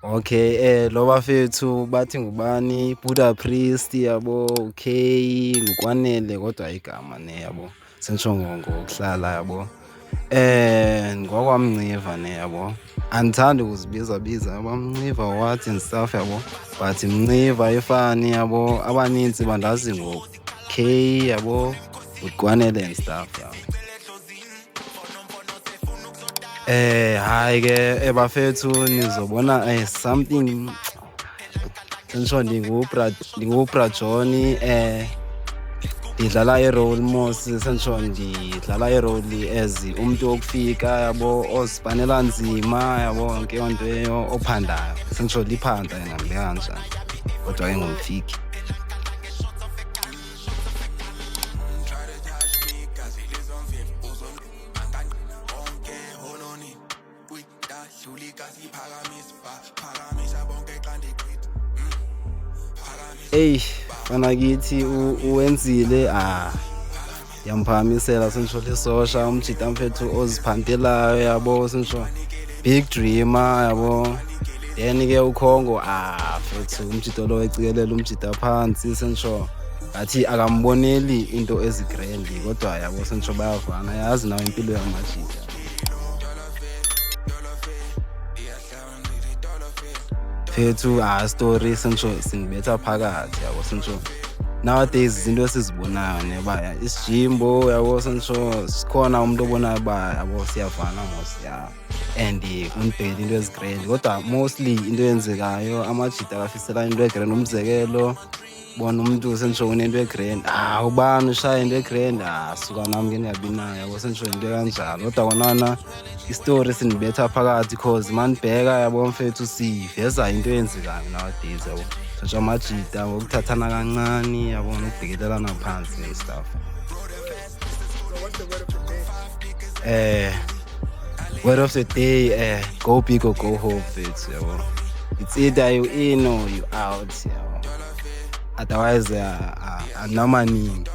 Okay, lo bafethu bathi ngubani, Buddha Priest yabo, okay, nguKwanele kodwa igama ne yabo, senditsho ngokuhlala yabo. NgokwaMnciva ne yabo. Andithandi ukuzibiza abamnciva what and stuff yabo, but Mnciva ifani yabo. Abanintsi bandazi ngo-K yabo, nguKwanele and stuff yabo. Hayi ke bafethu nizobona something senditsho ndinguBra Johnny, ndidlala irole mos senditsho ndidlala irole as umntu wokufika yabo, ozipanela nzima yabo, yonke yonto eyo, ophandayo senditsho liphanda yena ndibe kanjani kodwa ke ngumfiki. Eyi fana kithi uwenzile yamphakamisela senditsho lisosha umjita mfethu oziphantelayo yabo, senditsho big dreamer yabo. Then ke uKhongo mfethu umjita lo ecikelela umjita phansi senditsho ngathi akamboneli into ezigrand kodwa yabo senditsho bayavana, yazi nawe impilo yamajita. Fethu story senditsho singibetha phakathi yabo, senditsho nowadays izinto esizibonayo neba isijimbo yabo, senditsho sikhona umuntu obonayo uba yabo siyavana mos ya, and undibhekele into ezigrand kodwa mostly into eyenzekayo amajita akafisela into egrand. Umzekelo bona umntu senditsho unento egrand, ubani ushaya into egrand, suka nam ke ndingabi nayo yabo, senditsho into kanjalo. Kodwa konana istory sindibetha phakathi cause mandibheka yabo mfethu siveza into eyenzekayo nowadays yabo, senditsho amajita ngokuthathana kancane yabo, nokubhekelelana phansi and stuff. Word of the day, go big or go home mfethu yabo. It's either you in or you out yabo, otherwise anamaningi.